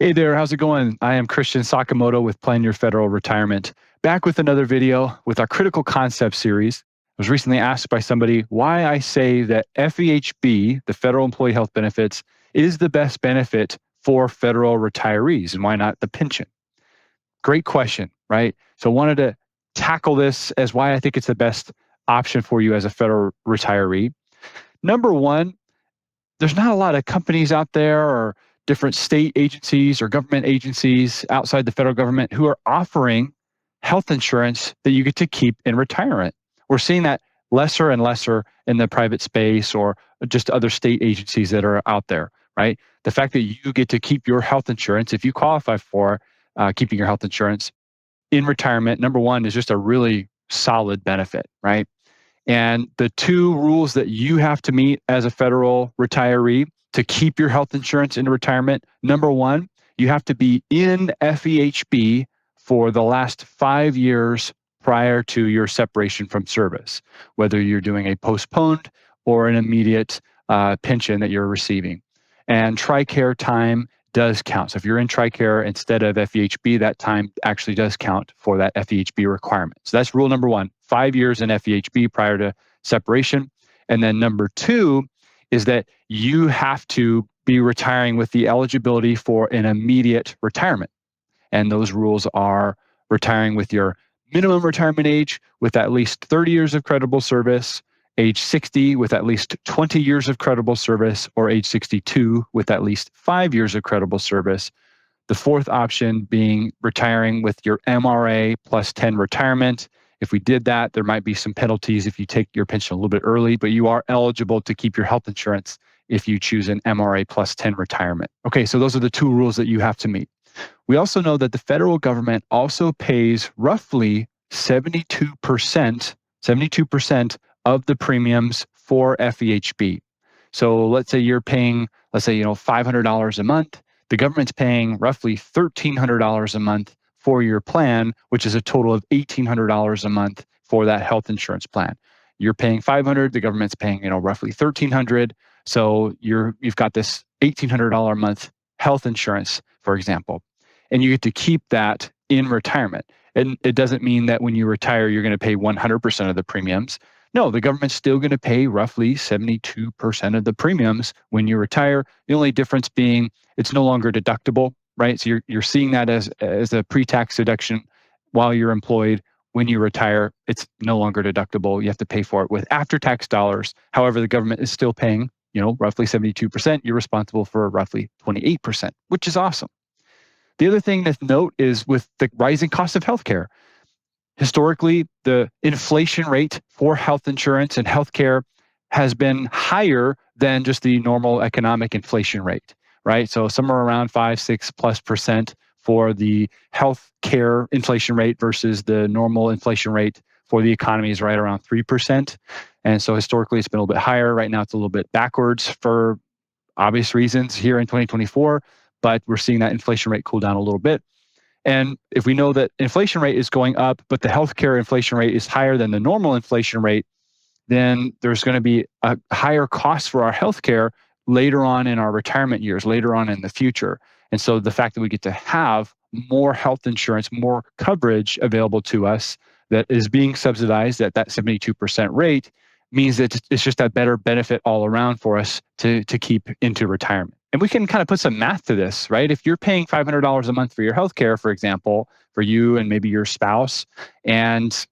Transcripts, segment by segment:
Hey there, how's it going? I am Christian Sakamoto with Plan Your Federal Retirement. Back with another video with our Critical Concept series. I was recently asked by somebody why I say that FEHB, the Federal Employee Health Benefits, is the best benefit for federal retirees and why not the pension? Great question, right? So wanted to tackle this as why I think it's the best option for you as a federal retiree. Number one, there's not a lot of companies out there or different state agencies or government agencies outside the federal government who are offering health insurance that you get to keep in retirement. We're seeing that lesser and lesser in the private space or just other state agencies that are out there, right? The fact that you get to keep your health insurance, if you qualify for keeping your health insurance in retirement, number one, is just a really solid benefit, right? And the two rules that you have to meet as a federal retiree to keep your health insurance into retirement, number one, you have to be in FEHB for the last 5 years prior to your separation from service, whether you're doing a postponed or an immediate pension that you're receiving. And TRICARE time does count. So if you're in TRICARE instead of FEHB, that time actually does count for that FEHB requirement. So that's rule number one, 5 years in FEHB prior to separation. And then number two is that you have to be retiring with the eligibility for an immediate retirement. And those rules are retiring with your minimum retirement age with at least 30 years of credible service, age 60 with at least 20 years of credible service, or age 62 with at least 5 years of credible service. The fourth option being retiring with your MRA plus 10 retirement. If we did that, there might be some penalties if you take your pension a little bit early, but you are eligible to keep your health insurance if you choose an MRA plus 10 retirement. Okay, so those are the two rules that you have to meet. We also know that the federal government also pays roughly 72% of the premiums for FEHB. So let's say you're paying, $500 a month. The government's paying roughly $1,300 a month for your plan, which is a total of $1,800 a month for that health insurance plan. You're paying $500, the government's paying, roughly $1,300. So you've got this $1,800 a month health insurance, for example, and you get to keep that in retirement. And it doesn't mean that when you retire, you're going to pay 100% of the premiums. No, the government's still going to pay roughly 72% of the premiums when you retire. The only difference being it's no longer deductible, right? So you're seeing that as a pre-tax deduction while you're employed. When you retire, it's no longer deductible. You have to pay for it with after-tax dollars. However, the government is still paying, roughly 72%. You're responsible for roughly 28%, which is awesome. The other thing to note is with the rising cost of healthcare. Historically, the inflation rate for health insurance and healthcare has been higher than just the normal economic inflation rate, right? So somewhere around 5-6+% for the healthcare inflation rate versus the normal inflation rate for the economy is right around 3%. And so historically, it's been a little bit higher. Right now, it's a little bit backwards for obvious reasons here in 2024, but we're seeing that inflation rate cool down a little bit. And if we know that inflation rate is going up, but the healthcare inflation rate is higher than the normal inflation rate, then there's going to be a higher cost for our healthcare later on in our retirement years, later on in the future. And so the fact that we get to have more health insurance, more coverage available to us that is being subsidized at that 72% rate means that it's just a better benefit all around for us to keep into retirement. And we can kind of put some math to this, right? If you're paying $500 a month for your healthcare, for example, for you and maybe your spouse, and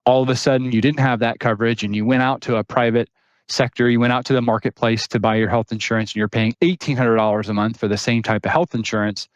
all of a sudden you didn't have that coverage and you went out to a private sector, you went out to the marketplace to buy your health insurance and you're paying $1,800 a month for the same type of health insurance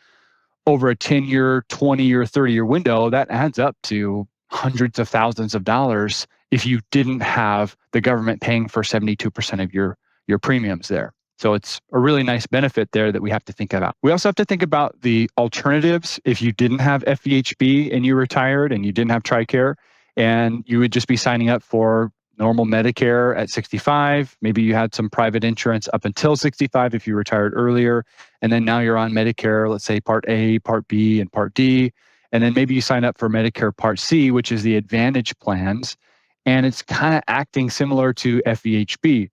over a 10-year, 20-year, 30-year window, that adds up to hundreds of thousands of dollars if you didn't have the government paying for 72% of your premiums there. So it's a really nice benefit there that we have to think about. We also have to think about the alternatives if you didn't have FEHB and you retired and you didn't have TRICARE and you would just be signing up for normal Medicare at 65. Maybe you had some private insurance up until 65 if you retired earlier. And then now you're on Medicare, let's say Part A, Part B, and Part D. And then maybe you sign up for Medicare Part C, which is the Advantage plans. And it's kind of acting similar to FEHB.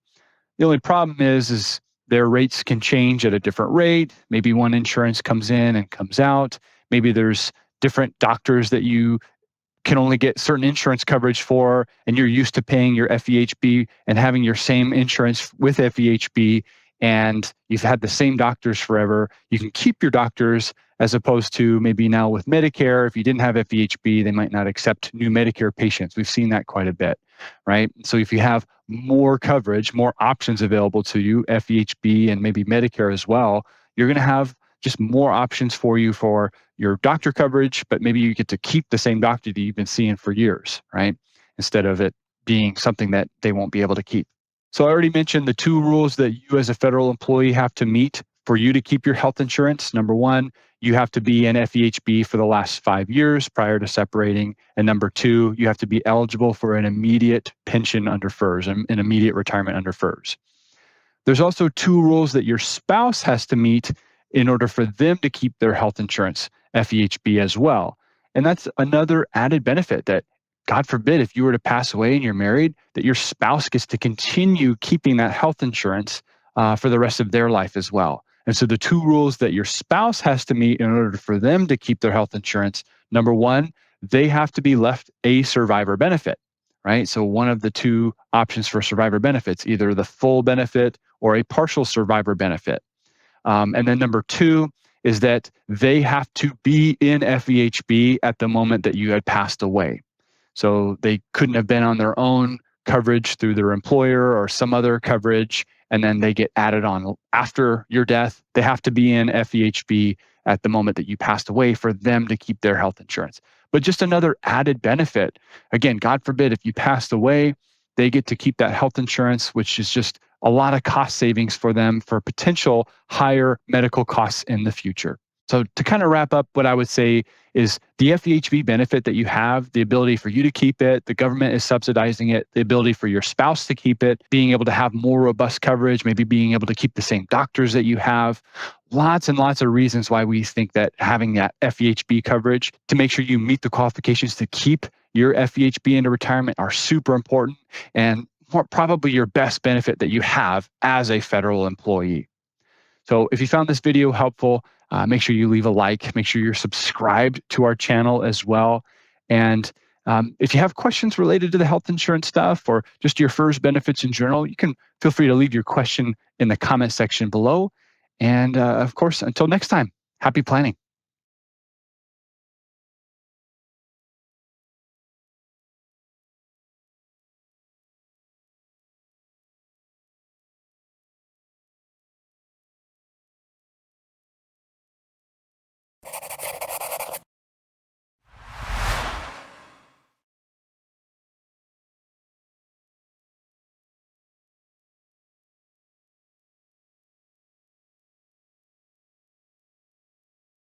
The only problem is their rates can change at a different rate. Maybe one insurance comes in and comes out. Maybe there's different doctors that you can only get certain insurance coverage for, and you're used to paying your FEHB and having your same insurance with FEHB, and you've had the same doctors forever. You can keep your doctors, as opposed to maybe now with Medicare, if you didn't have FEHB, they might not accept new Medicare patients. We've seen that quite a bit, right? So if you have more coverage, more options available to you, FEHB and maybe Medicare as well, you're going to have just more options for you for your doctor coverage, but maybe you get to keep the same doctor that you've been seeing for years, right? Instead of it being something that they won't be able to keep. So I already mentioned the 2 rules that you as a federal employee have to meet for you to keep your health insurance. Number 1, you have to be in FEHB for the last 5 years prior to separating. And number 2, you have to be eligible for an immediate pension under FERS, an immediate retirement under FERS. There's also 2 rules that your spouse has to meet in order for them to keep their health insurance, FEHB, as well. And that's another added benefit that, God forbid, if you were to pass away and you're married, that your spouse gets to continue keeping that health insurance for the rest of their life as well. And so the 2 rules that your spouse has to meet in order for them to keep their health insurance, number 1, they have to be left a survivor benefit, right? So one of the 2 options for survivor benefits, either the full benefit or a partial survivor benefit. And then number 2 is that they have to be in FEHB at the moment that you had passed away. So they couldn't have been on their own coverage through their employer or some other coverage, and then they get added on after your death. They have to be in FEHB at the moment that you passed away for them to keep their health insurance. But just another added benefit, again, God forbid, if you passed away, they get to keep that health insurance, which is just a lot of cost savings for them for potential higher medical costs in the future. So to kind of wrap up, what I would say is the FEHB benefit that you have, the ability for you to keep it, the government is subsidizing it, the ability for your spouse to keep it, being able to have more robust coverage, maybe being able to keep the same doctors that you have. Lots and lots of reasons why we think that having that FEHB coverage to make sure you meet the qualifications to keep your FEHB into retirement are super important, and probably your best benefit that you have as a federal employee. So if you found this video helpful, make sure you leave a like, make sure you're subscribed to our channel as well. And if you have questions related to the health insurance stuff or just your FERS benefits in general, you can feel free to leave your question in the comment section below. And of course, until next time, happy planning.